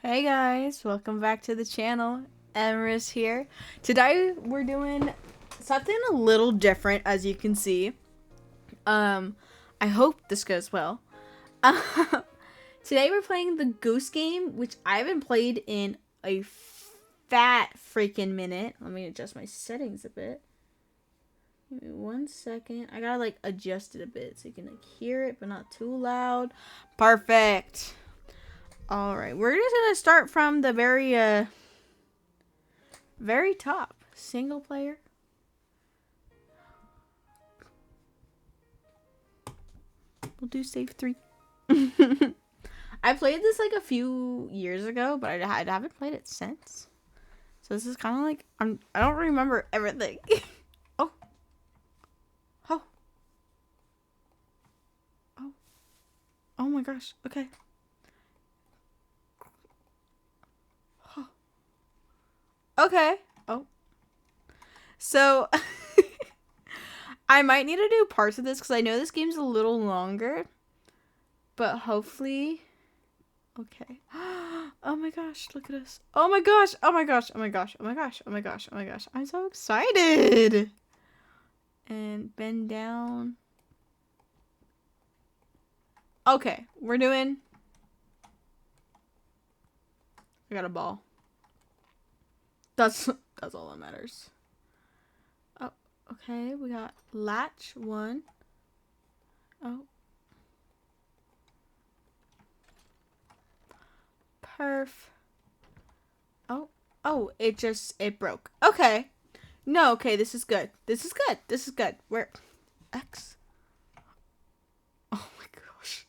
Hey guys, welcome back to the channel. Emrys here. Today we're doing something a little different, as you can see. I hope this goes well. Today we're playing the Goose game, which I haven't played in a fat freaking minute. Let me adjust my settings a bit. Give me 1 second. I gotta like adjust it a bit so you can like hear it, but not too loud. Perfect. Alright, we're just gonna start from the very top. Single player. We'll do save 3. I played this like a few years ago, but I haven't played it since. So this is kind of like, I don't remember everything. Oh. Oh. Oh. Oh my gosh. Okay. Okay. Oh. So, I might need to do parts of this because I know this game's a little longer. But hopefully... Okay. Oh my gosh, look at us. Oh my gosh, oh my gosh, oh my gosh, oh my gosh, oh my gosh, oh my gosh. I'm so excited. And bend down. Okay, we're doing... I got a ball. That's all that matters. Oh, okay, we got latch 1. Oh. Perf. Oh, it broke. Okay. No, okay, this is good. This is good. This is good. Where? X? Oh my gosh.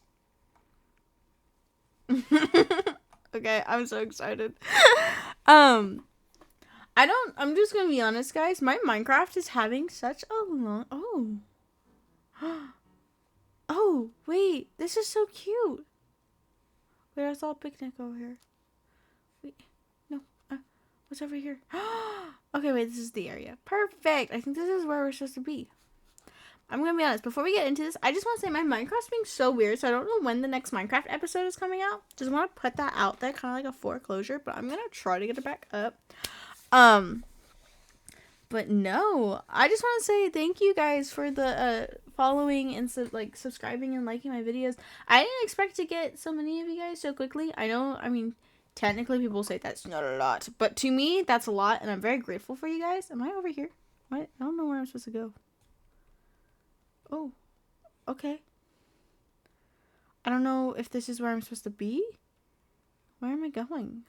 Okay, I'm so excited. I'm just gonna be honest, guys. My Minecraft is having such a long... Oh. Oh, wait. This is so cute. Wait, I saw a picnic over here. Wait. No. What's over here? Okay, wait. This is the area. Perfect. I think this is where we're supposed to be. I'm going to be honest. Before we get into this, I just want to say my Minecraft's being so weird, so I don't know when the next Minecraft episode is coming out. Just want to put that out there, kind of like a foreclosure, but I'm going to try to get it back up. But no, I just want to say thank you guys for the following and subscribing and liking my videos. I didn't expect to get so many of you guys so quickly. I know, I mean, technically people say that's not a lot, but to me that's a lot, and I'm very grateful for you guys. Am I over here? What? I don't know where I'm supposed to go. Oh, okay. I don't know if this is where I'm supposed to be. Where am I going?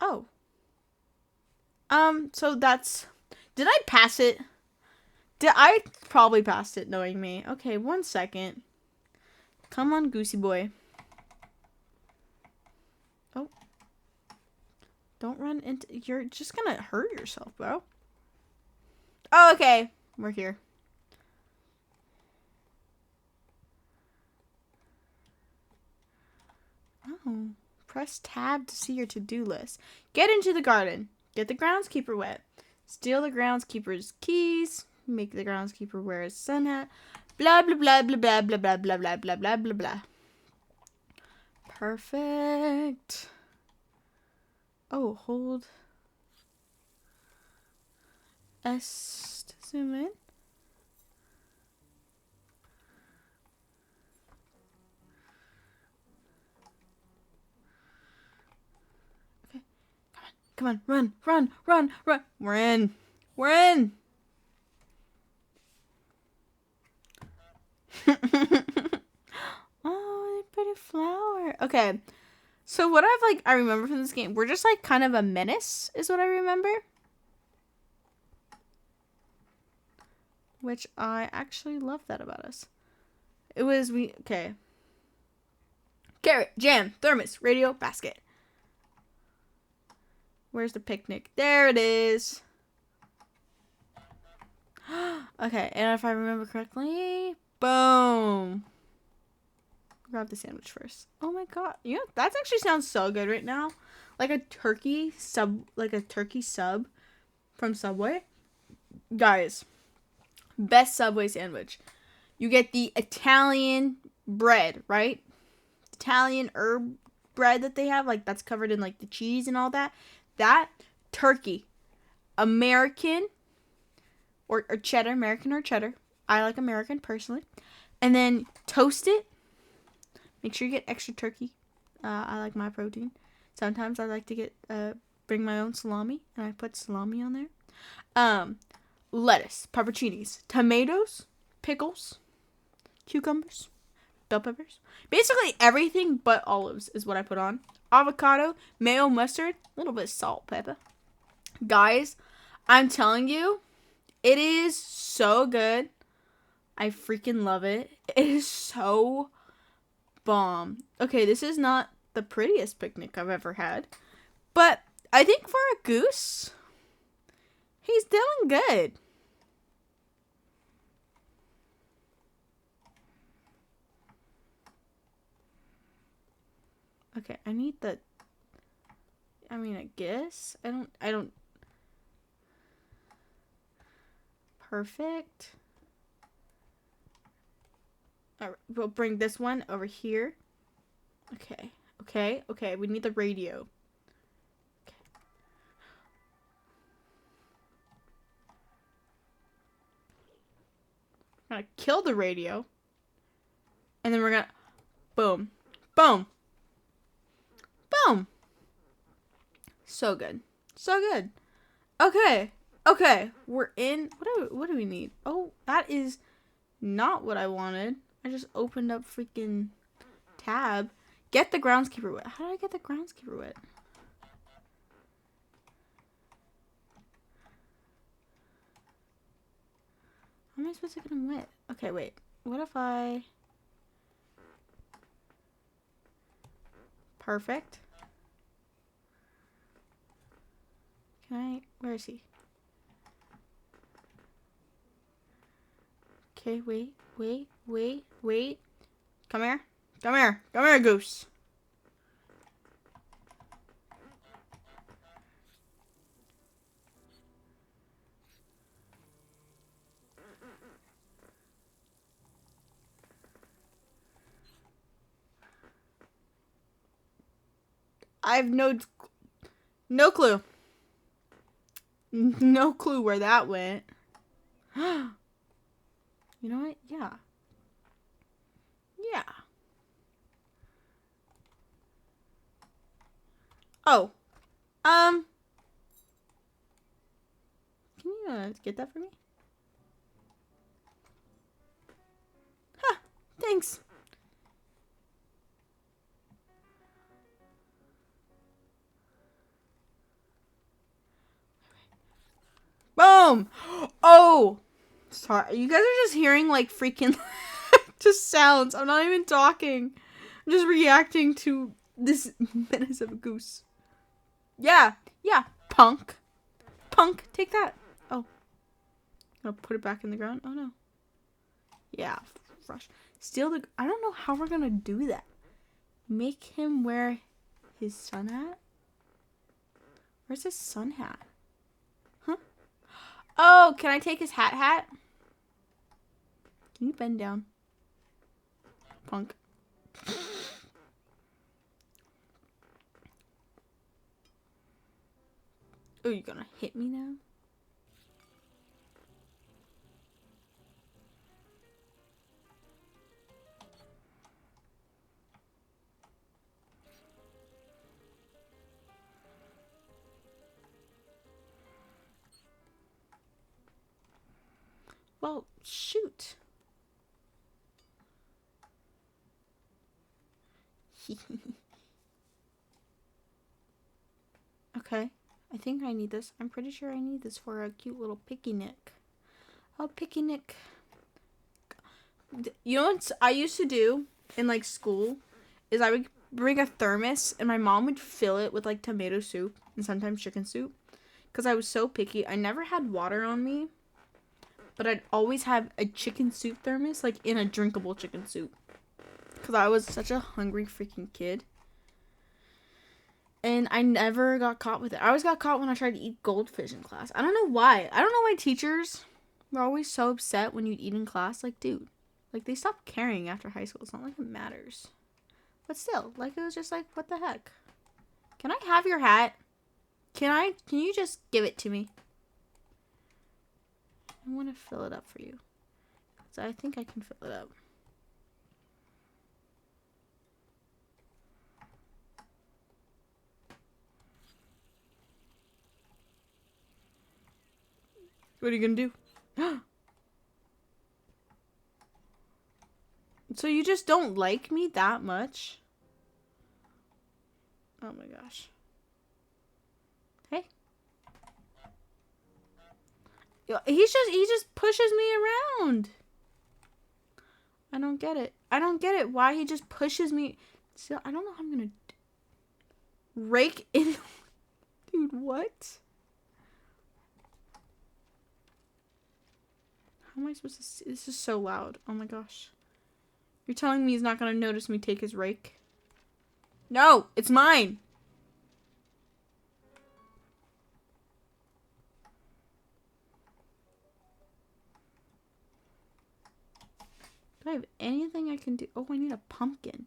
Oh. So that's... Did I pass it? I probably passed it, knowing me. Okay, 1 second. Come on, Goosey boy. Oh. Don't run into... You're just gonna hurt yourself, bro. Oh, okay. We're here. Oh. Press tab to see your to-do list. Get into the garden. Get the groundskeeper wet. Steal the groundskeeper's keys. Make the groundskeeper wear his sun hat. Blah, blah, blah, blah, blah, blah, blah, blah, blah, blah, blah, blah, blah. Perfect. Oh, hold S to zoom in. Okay. Come on. Run, run, run, run. We're in. We're in. Oh, pretty flower. Okay. So what I remember from this game, we're just like kind of a menace is what I remember. Which I actually love that about us. It was okay. Carrot, jam, thermos, radio, basket. Where's the picnic? There it is. Okay, and if I remember correctly, boom. Grab the sandwich first. Oh my god. You know, that actually sounds so good right now. Like a turkey sub from Subway. Guys, best Subway sandwich. You get the Italian bread, right? Italian herb bread that they have, like that's covered in like the cheese and all that. That turkey, American or cheddar, American or cheddar. I like American personally. And then toast it. Make sure you get extra turkey. I like my protein. Sometimes I like to get bring my own salami, and I put salami on there. Lettuce, pepperoncinis, tomatoes, pickles, cucumbers, bell peppers. Basically everything but olives is what I put on. Avocado, mayo, mustard, a little bit of salt, pepper. Guys, I'm telling you, it is so good. I freaking love it. It is so bomb. Okay, this is not the prettiest picnic I've ever had, but I think for a goose, he's doing good. Okay, I need the, I guess. I don't. Perfect. Alright, we'll bring this one over here. Okay, we need the radio. Okay. I'm gonna kill the radio. And then we're gonna, boom, boom, boom. So good. So good. Okay, we're in. What do we need? Oh, that is not what I wanted. I just opened up freaking tab. Get the groundskeeper wet. How did I get the groundskeeper wet? How am I supposed to get him wet? Okay, wait. What if I... Perfect. Can I... Where is he? Okay, wait. Come here, Goose. I have no clue. No clue where that went. You know what? Yeah. Oh. Can you get that for me? Huh. Thanks. Boom! Oh! Sorry. You guys are just hearing like freaking just sounds. I'm not even talking. I'm just reacting to this menace of a goose. Yeah. Punk, take that. Oh. I'm gonna put it back in the ground. Oh no. Yeah. Rush. Steal the... I don't know how we're gonna do that. Make him wear his sun hat? Where's his sun hat? Huh? Oh, can I take his hat? Can you bend down? Punk. Oh, you gonna hit me now? Well, shoot. Okay. I think I need this. I'm pretty sure I need this for a cute little picnic. Oh, picnic. You know what I used to do in like school is I would bring a thermos and my mom would fill it with like tomato soup and sometimes chicken soup. Because I was so picky. I never had water on me. But I'd always have a chicken soup thermos, like in a drinkable chicken soup. Because I was such a hungry freaking kid. And I never got caught with it. I always got caught when I tried to eat goldfish in class. I don't know why. I don't know why teachers were always so upset when you'd eat in class. Like, dude, like they stopped caring after high school. It's not like it matters. But still, like, it was just like, what the heck? Can I have your hat? Can you just give it to me? I want to fill it up for you. So I think I can fill it up. What are you gonna do? So you just don't like me that much? Oh my gosh. Hey. He just pushes me around. I don't get it. I don't get it. Why he just pushes me. So I don't know how I'm gonna rake in. Dude, what? How am I supposed to see? This is so loud. Oh my gosh. You're telling me he's not gonna notice me take his rake? No, it's mine. Do I have anything I can do? Oh, I need a pumpkin.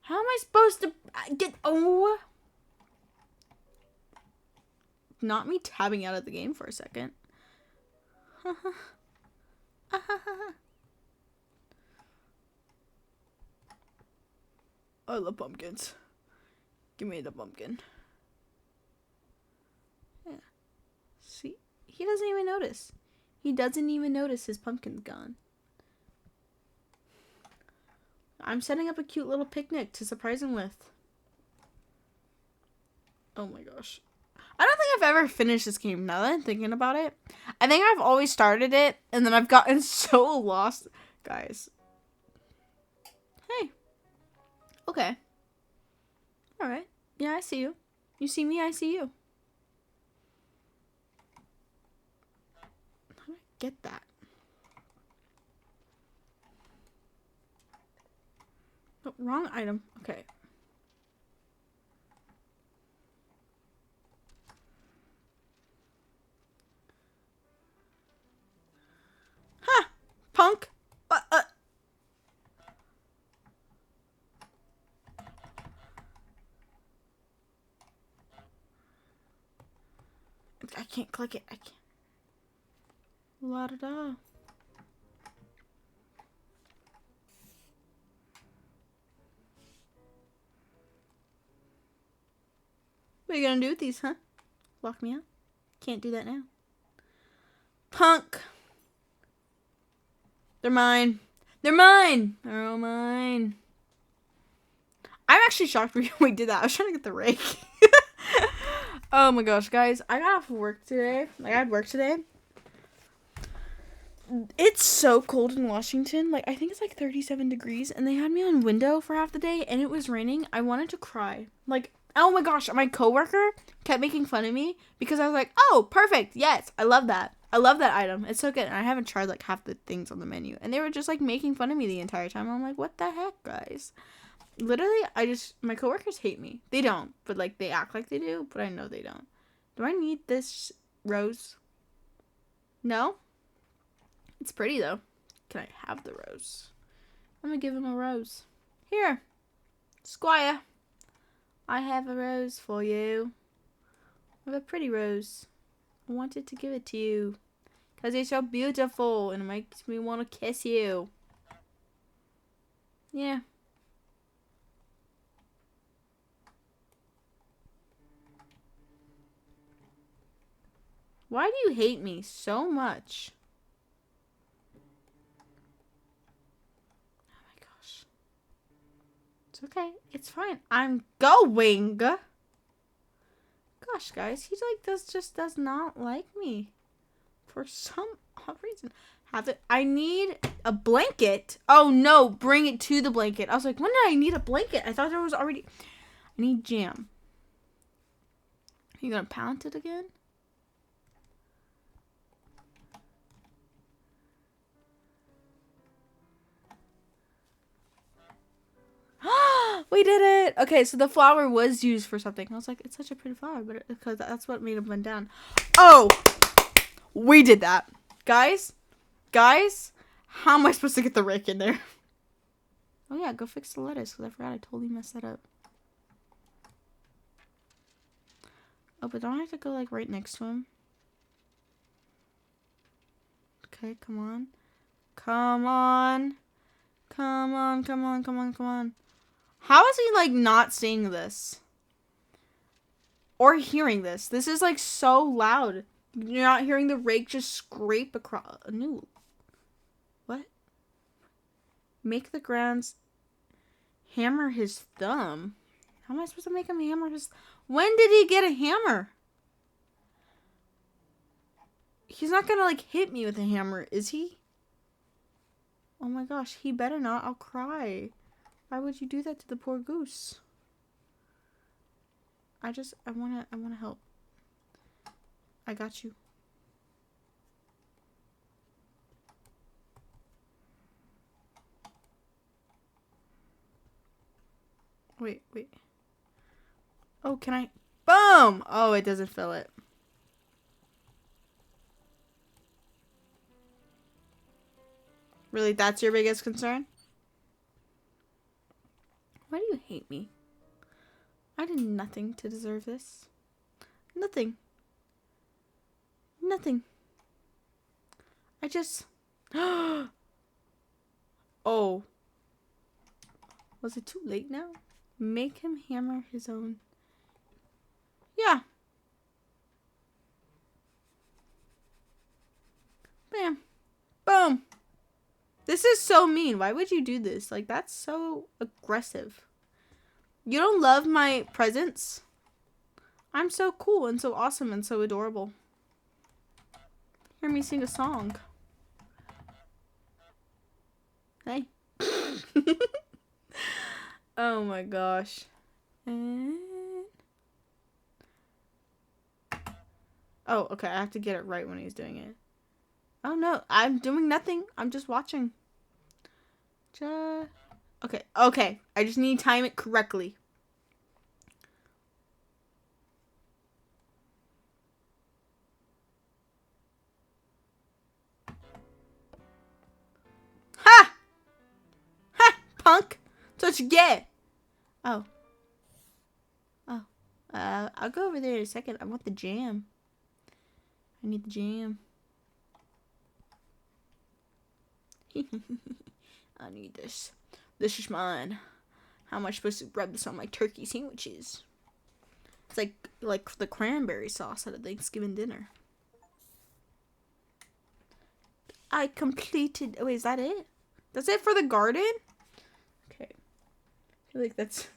How am I supposed to get... Oh. Not me tabbing out of the game for a second. I love pumpkins. Give me the pumpkin. Yeah. See? He doesn't even notice. He doesn't even notice his pumpkin's gone. I'm setting up a cute little picnic to surprise him with. Oh my gosh. I don't think I've ever finished this game now that I'm thinking about it. I think I've always started it and then I've gotten so lost. Guys. Hey. Okay. Alright. Yeah, I see you. You see me, I see you. How do I get that? Oh, wrong item. Okay. Ha! Punk! I can't click it. I can't. La da da. What are you gonna do with these, huh? Lock me out? Can't do that now. Punk! They're mine. They're mine! They're all mine. I'm actually shocked we did that. I was trying to get the rake. Oh my gosh, guys. I got off work today. Like, I had work today. It's so cold in Washington. Like, I think it's like 37 degrees. And they had me on window for half the day. And it was raining. I wanted to cry. Like, oh my gosh. My coworker kept making fun of me. Because I was like, oh, perfect. Yes. I love that. I love that item. It's so good. And I haven't tried, like, half the things on the menu. And they were just, like, making fun of me the entire time. I'm like, what the heck, guys? Literally, my coworkers hate me. They don't. But, like, they act like they do. But I know they don't. Do I need this rose? No? It's pretty, though. Can I have the rose? I'm gonna give him a rose. Here. Squire. I have a rose for you. I have a pretty rose. I wanted to give it to you. Because it's so beautiful. And it makes me want to kiss you. Yeah. Why do you hate me so much? Oh my gosh. It's okay. It's fine. I'm going. Gosh, guys. He does not like me. For some odd reason. I need a blanket. Oh no, bring it to the blanket. I was like, when did I need a blanket? I thought there was already... I need jam. Are you gonna pound it again? We did it! Okay, so the flower was used for something. I was like, it's such a pretty flower, but because that's what made him bend down. Oh! We did that. Guys, how am I supposed to get the rake in there? Oh yeah, go fix the lettuce, because I forgot I totally messed that up. Oh, but don't I have to go, like, right next to him? Okay, come on. Come on. Come on, come on, come on, come on. How is he, like, not seeing this? Or hearing this? This is, like, so loud. You're not hearing the rake just scrape across. No. What? Make the grounds hammer his thumb. How am I supposed to make him hammer his... When did he get a hammer? He's not gonna, like, hit me with a hammer, is he? Oh my gosh, he better not. I'll cry. Why would you do that to the poor goose? I wanna help. I got you. Wait. Oh, can I? Boom! Oh, it doesn't fill it. Really, that's your biggest concern? Why do you hate me? I did nothing to deserve this. Nothing. Nothing. I just... Oh. Was it too late now? Make him hammer his own. Yeah. Bam. Boom. This is so mean. Why would you do this? Like, that's so aggressive. You don't love my presence? I'm so cool and so awesome and so adorable. Hear me sing a song. Hey. Oh my gosh. And... Oh, okay. I have to get it right when he's doing it. Oh no, I'm doing nothing. I'm just watching. Okay. I just need to time it correctly. Ha! Ha! Punk! That's what you get. Oh. I'll go over there in a second. I want the jam. I need the jam. I need this. This is mine. How am I supposed to rub this on my turkey sandwiches? It's like the cranberry sauce at a Thanksgiving dinner. I completed... Oh, wait, is that it? That's it for the garden? Okay. I feel like that's...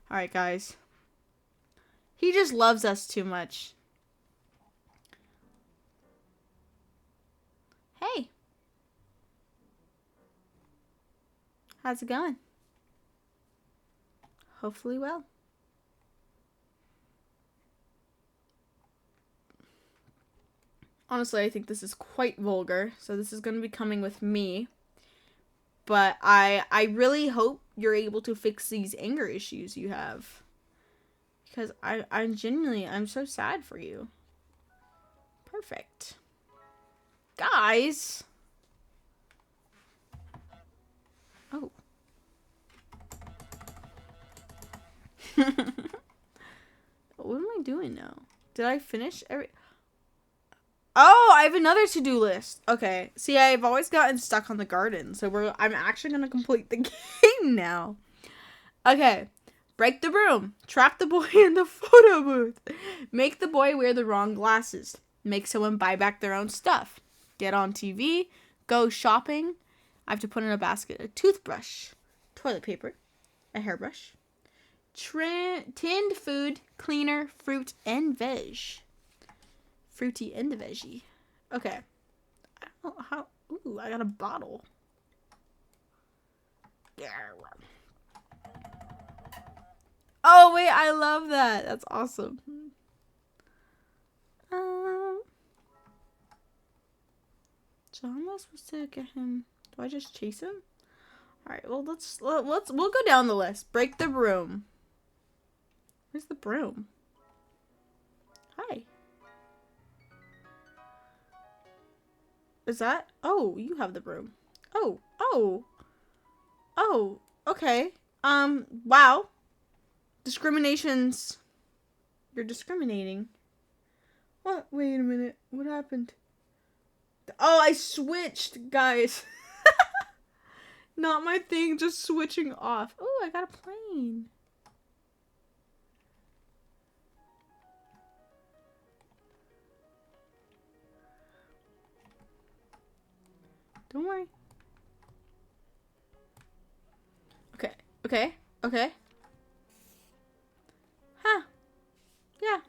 Alright, guys. He just loves us too much. Hey. How's it going? Hopefully well. Honestly, I think this is quite vulgar, so this is going to be coming with me. But I really hope you're able to fix these anger issues you have. Because I'm genuinely, I'm so sad for you. Perfect. Guys! Oh. What am I doing now? Did I finish every... Oh, I have another to-do list. Okay. See, I've always gotten stuck on the garden, so I'm actually going to complete the game now. Okay. Break the broom. Trap the boy in the photo booth. Make the boy wear the wrong glasses. Make someone buy back their own stuff. Get on TV. Go shopping. I have to put in a basket a toothbrush, toilet paper, a hairbrush, tinned food, cleaner, fruit, and veg. Fruity and veggie. Okay. I don't know how... Ooh, I got a bottle. Yeah. Oh, wait, I love that. That's awesome. So how am I supposed to get him? Do I just chase him? Alright, well, we'll go down the list. Break the broom. Where's the broom? Hi. Is that? Oh, you have the broom. Oh. Okay. Wow. Discriminations. You're discriminating. What? Wait a minute. What happened? Oh, I switched, guys. Not my thing, just switching off. Oh, I got a plane. Don't worry. Okay. Okay. Okay. Huh. Yeah.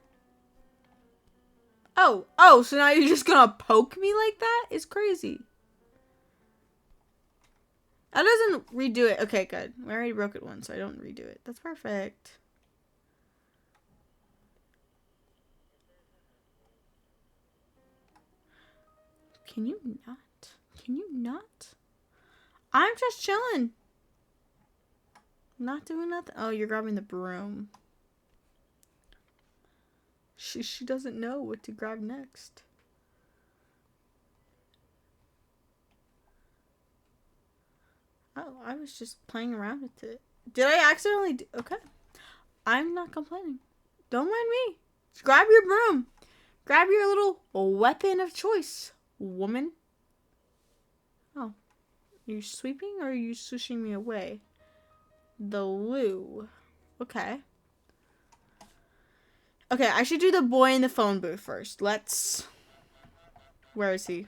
Oh. Oh, so now you're just gonna poke me like that? It's crazy. That doesn't redo it. Okay, good. I already broke it once, so I don't redo it. That's perfect. Can you not? Can you not? I'm just chilling. Not doing nothing. Oh, you're grabbing the broom. She doesn't know what to grab next. Oh, I was just playing around with it. Did I accidentally do? Okay. I'm not complaining. Don't mind me. Just grab your broom. Grab your little weapon of choice, woman. Oh. Are you sweeping or are you swishing me away? The loo. Okay. Okay, I should do the boy in the phone booth first. Let's... Where is he?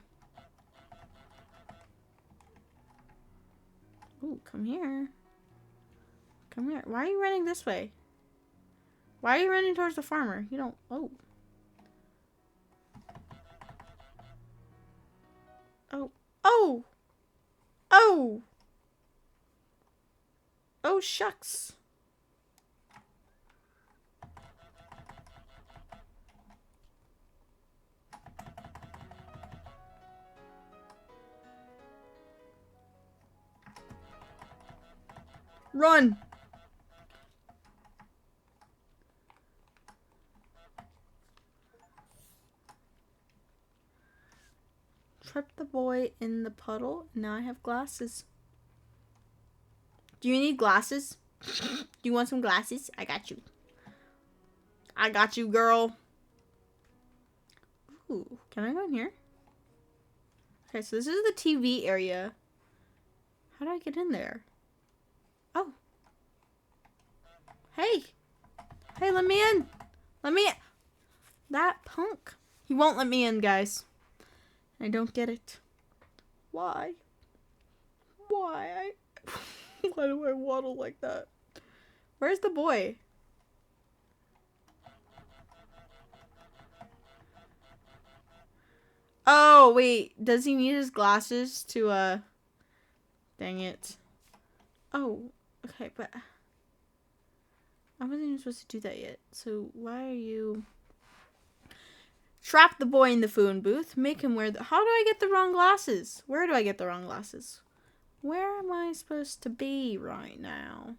Ooh, come here. Come here. Why are you running this way? Why are you running towards the farmer? You don't... Oh. Oh. Oh! Oh! Oh, shucks. Run! Trip the boy in the puddle. Now I have glasses. Do you need glasses? Do you want some glasses? I got you. I got you, girl. Ooh, can I go in here? Okay, so this is the TV area. How do I get in there? Oh. Hey. Hey, let me in. Let me in. That punk. He won't let me in, guys. I don't get it. Why? Why? Why do I waddle like that? Where's the boy? Oh, wait. Does he need his glasses to, Dang it. Oh, okay, but... I wasn't even supposed to do that yet. So, why are you... Trap the boy in the phone booth. Make him wear the... How do I get the wrong glasses? Where do I get the wrong glasses? Where am I supposed to be right now?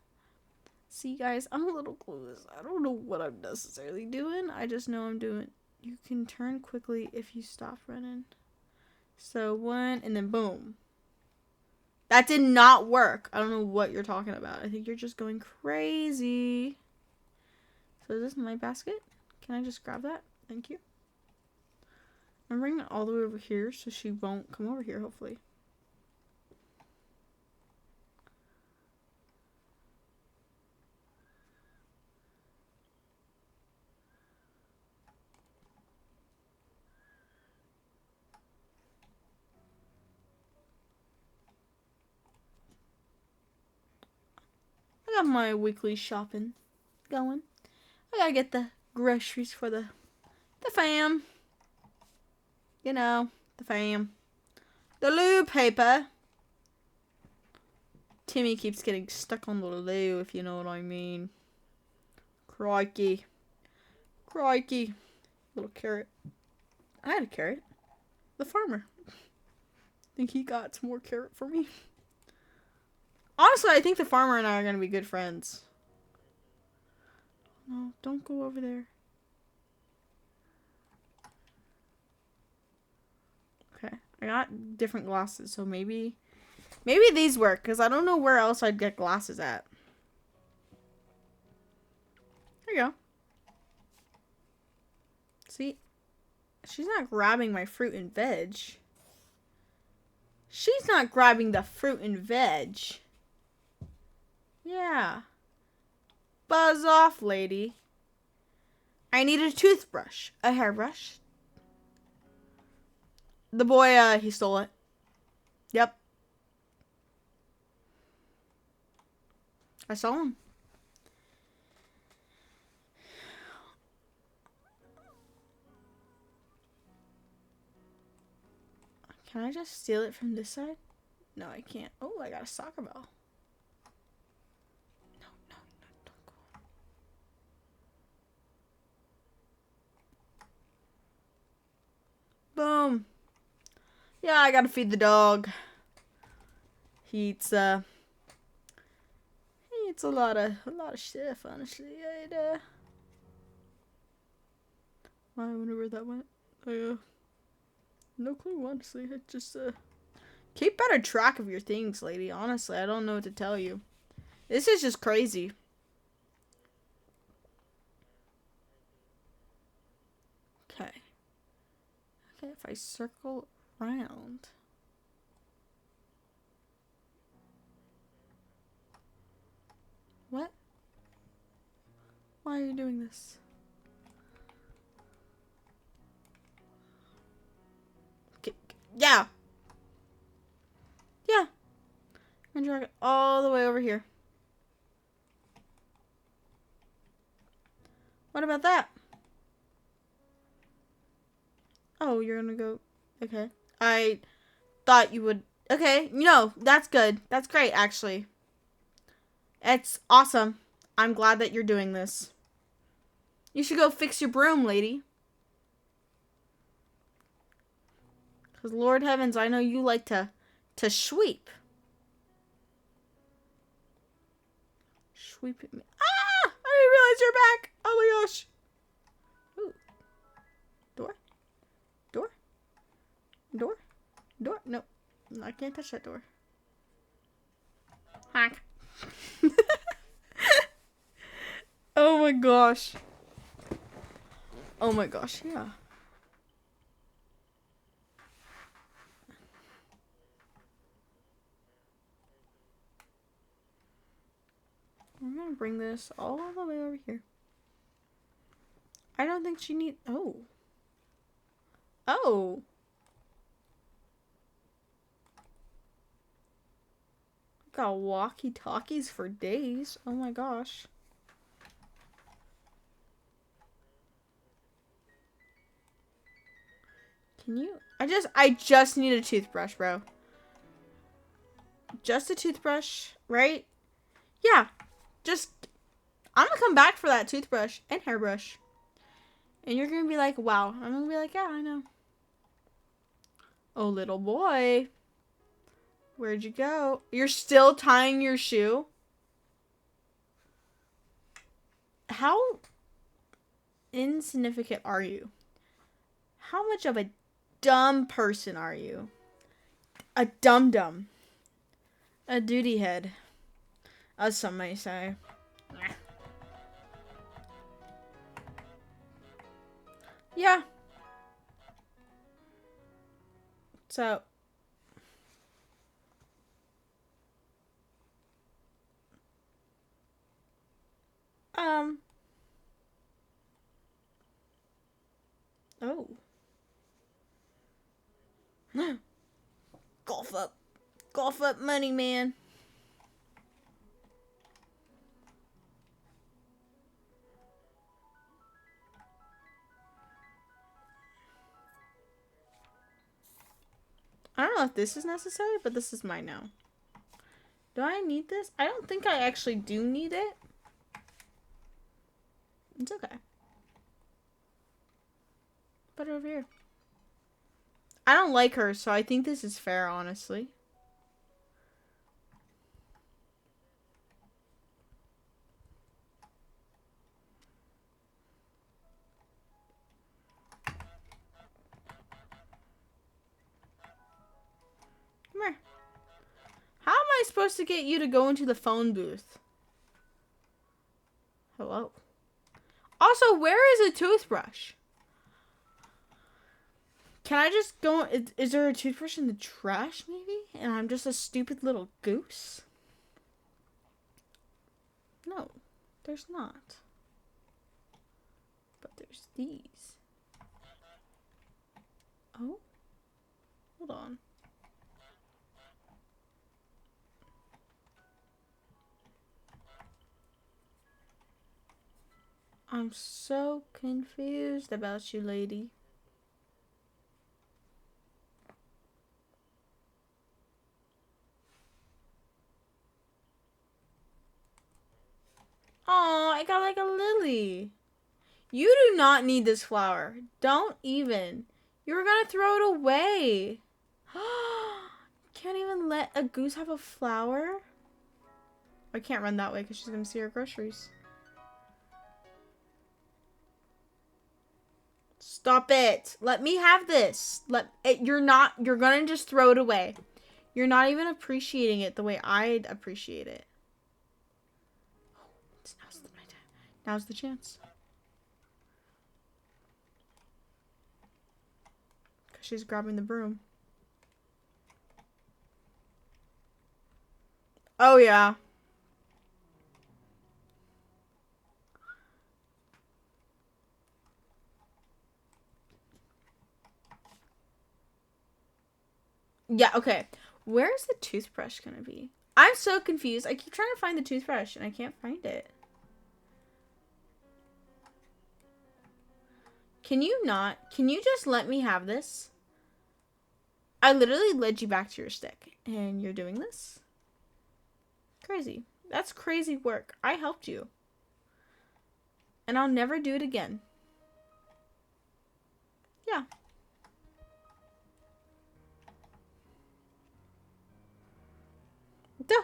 See, guys, I'm a little clueless. I don't know what I'm necessarily doing. I just know I'm doing... You can turn quickly if you stop running. So, one, and then boom. That did not work. I don't know what you're talking about. I think you're just going crazy. So, is this my basket? Can I just grab that? Thank you. I'm bringing it all the way over here so she won't come over here, hopefully. I got my weekly shopping going. I gotta get the groceries for the fam. You know, the fam. The loo paper. Timmy keeps getting stuck on the loo, if you know what I mean. Crikey. Crikey. Little carrot. I had a carrot. The farmer. Think he got some more carrot for me. Honestly, I think the farmer and I are going to be good friends. No, don't go over there. Okay, I got different glasses, so maybe Maybe these work, because I don't know where else I'd get glasses at. There you go. See? She's not grabbing my fruit and veg. She's not grabbing the fruit and veg. Yeah. Buzz off, lady. I need a toothbrush. A hairbrush. The boy, he stole it. Yep. I saw him. Can I just steal it from this side? No, I can't. Oh, I got a soccer ball. No, don't go. Boom. Yeah, I gotta feed the dog. He eats a lot of stuff, honestly. I wonder where that went. No clue, honestly. I just keep better track of your things, lady. Honestly, I don't know what to tell you. This is just crazy. Okay. Okay, if I circle around. What? Why are you doing this? Okay. Yeah. Yeah. I'm gonna drag it all the way over here. What about that? Oh, you're gonna go. Okay. I thought you would. Okay. No, that's good. That's great, actually. It's awesome. I'm glad that you're doing this. You should go fix your broom, lady. Because Lord heavens, I know you like to sweep. Sweep me. Ah! I didn't realize you're back. Oh my gosh. Ooh. Door. Door. Door. Door. No. I can't touch that door. Honk. Oh my gosh. Oh my gosh, yeah. I'm gonna bring this all the way over here. I don't think she needs. Oh. Oh. Got walkie-talkies for days. Oh my gosh. Can you? I just need a toothbrush, bro. Just a toothbrush, right? Yeah. Just, I'm gonna come back for that toothbrush and hairbrush. And you're gonna be like, wow. I'm gonna be like, yeah, I know. Oh, little boy. Where'd you go? You're still tying your shoe? How insignificant are you? How much of a dumb person are you? A dum-dum. A duty head. As some may say. Yeah. So. Oh. Golf up. Golf up money, man. I don't know if this is necessary, but this is mine now. Do I need this? I don't think I actually do need it. It's okay. Put it over here. I don't like her, so I think this is fair, honestly. Come here. supposed to get you to go into the phone booth? Hello. Also, where is a toothbrush? Can I just go? Is there a toothbrush in the trash, maybe? And I'm just a stupid little goose? No, there's not. But there's these. Oh, hold on. I'm so confused about you, lady. Oh, I got like a lily. You do not need this flower. Don't even. You were gonna throw it away. Can't even let a goose have a flower? I can't run that way because she's gonna see her groceries. Stop it. Let me have this. You're gonna just throw it away. You're not even appreciating it the way I'd appreciate it. Now's the chance. Because she's grabbing the broom. Oh, yeah. Yeah, okay. Where's the toothbrush gonna be? I'm so confused. I keep trying to find the toothbrush and I can't find it. Can you not? Can you just let me have this? I literally led you back to your stick and you're doing this? Crazy. That's crazy work. I helped you. And I'll never do it again. Yeah. Duh.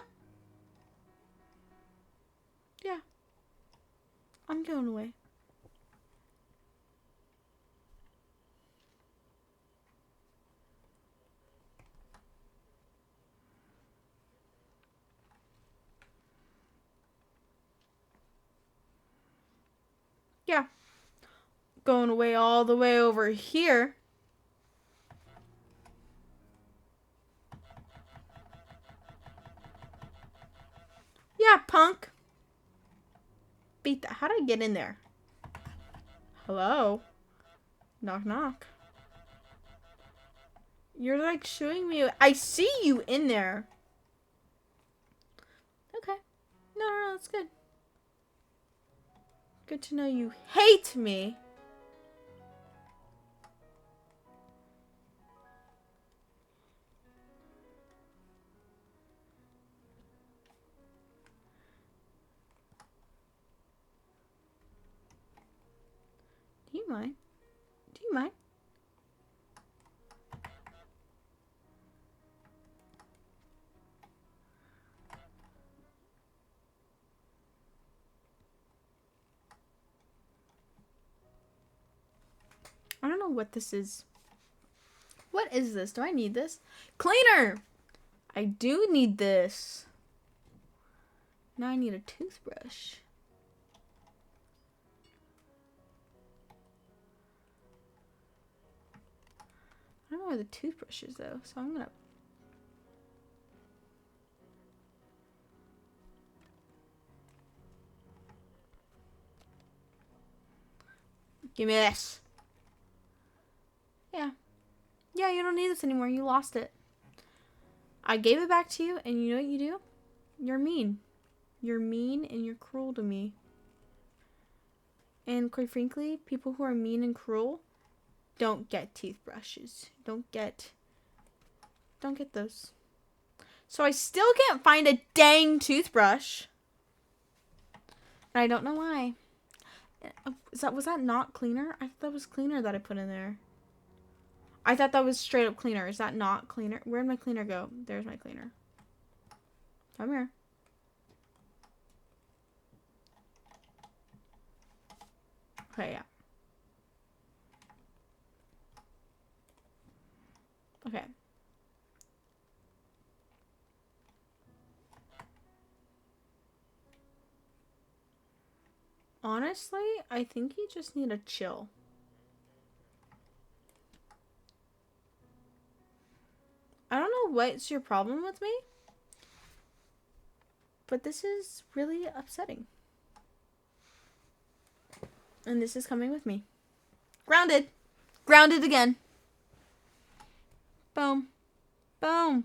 Yeah. I'm going away. Yeah. Going away all the way over here. Yeah, punk. Beat that. How did I get in there? Hello? Knock, knock. You're like showing me. I see you in there. Okay. No, that's good. Good to know you hate me. Do you mind? Do you mind? I don't know what this is. What is this? Do I need this? Cleaner! I do need this. Now I need a toothbrush. I don't know where the toothbrush is though, so I'm gonna... Give me this. Yeah. Yeah, you don't need this anymore. You lost it. I gave it back to you, and you know what you do? You're mean. You're mean and you're cruel to me. And quite frankly, people who are mean and cruel don't get toothbrushes. Don't get those. So I still can't find a dang toothbrush. And I don't know why. Was that not cleaner? I thought that was cleaner that I put in there. I thought that was straight up cleaner. Is that not cleaner? Where'd my cleaner go? There's my cleaner. Come here. Okay, yeah. Okay. Honestly, I think you just need to chill. I don't know what's your problem with me, but this is really upsetting. And this is coming with me. Grounded. Grounded again. Boom. Boom.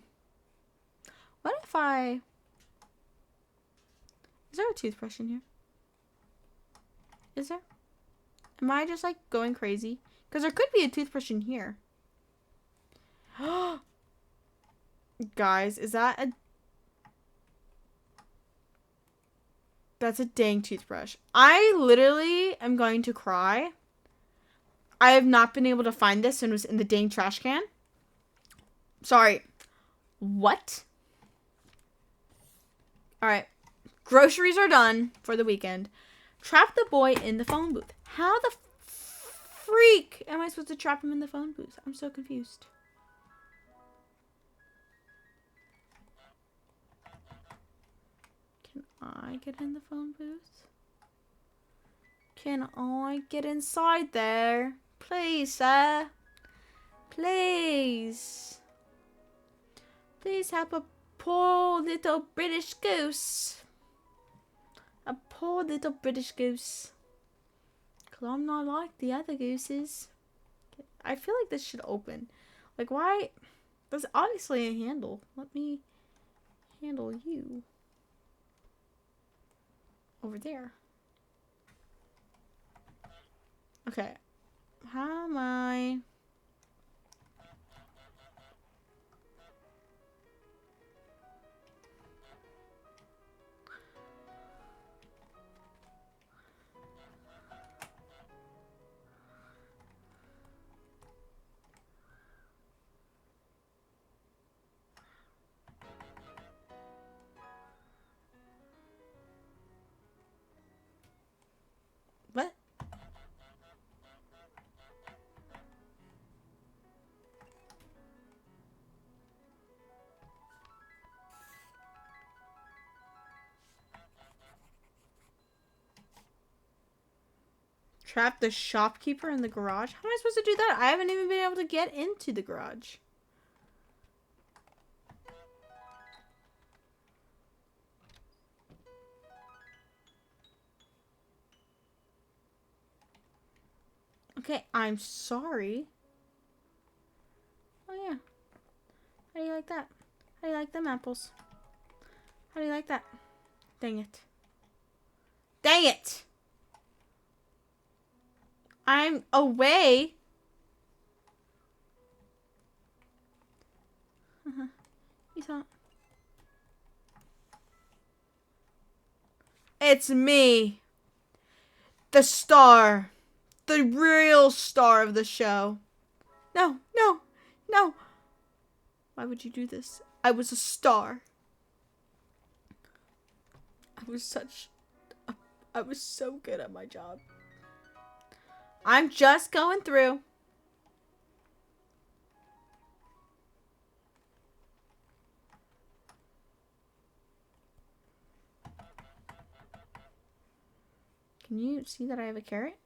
What if I... Is there a toothbrush in here? Is there? Am I just like going crazy? Because there could be a toothbrush in here. Guys, is that a... That's a dang toothbrush. I literally am going to cry. I have not been able to find this and it was in the dang trash can. Sorry. What? Alright. Groceries are done for the weekend. Trap the boy in the phone booth. How the freak am I supposed to trap him in the phone booth? I'm so confused. Can I get in the phone booth? Can I get inside there? Please, sir. Please. Please help a poor little British goose. A poor little British goose. Because I'm not like the other gooses. I feel like this should open. Like, why? There's obviously a handle. Let me handle you. Over there. Okay. How am I... What? Trap the shopkeeper in the garage? How am I supposed to do that? I haven't even been able to get into the garage. Okay, I'm sorry. Oh yeah. How do you like that? How do you like them apples? How do you like that? Dang it. Dang it! I'm away. You thought... It's me. The star. The real star of the show. No, no, no. Why would you do this? I was a star. I was so good at my job. I'm just going through. Can you see that I have a carrot?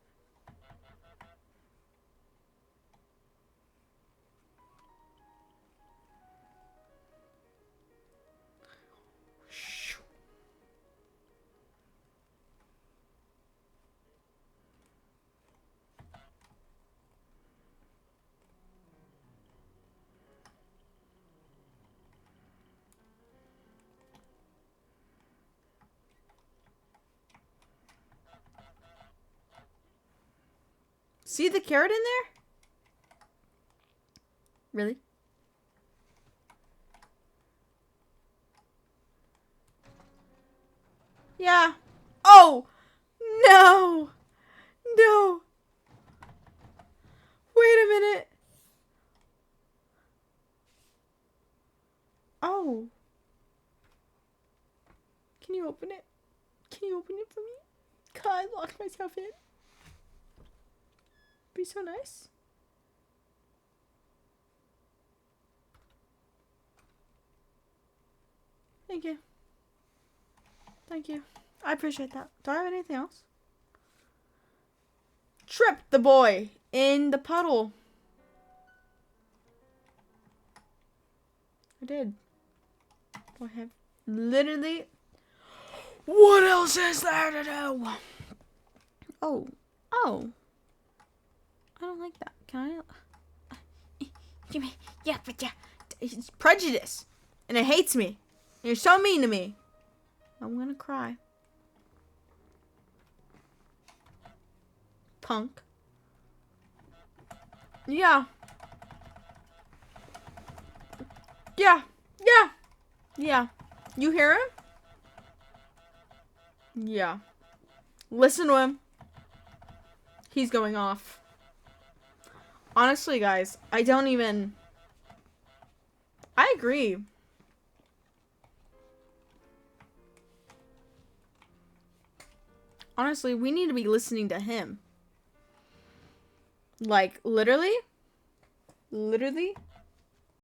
See the carrot in there? Really? Yeah. Oh! No! No! Wait a minute. Oh. Can you open it? Can you open it for me? Can I lock myself in? Be so nice. Thank you. Thank you. I appreciate that. Do I have anything else? tripped the boy in the puddle. I did. I have literally... What else is there to do? Oh. Oh. I don't like that. Can I... Yeah, but yeah. It's prejudice. And it hates me. And you're so mean to me. I'm gonna cry. Punk. Yeah. Yeah. Yeah. Yeah. You hear him? Yeah. Listen to him. He's going off. Honestly, guys, I don't even... I agree. Honestly, we need to be listening to him. Like, literally? Literally?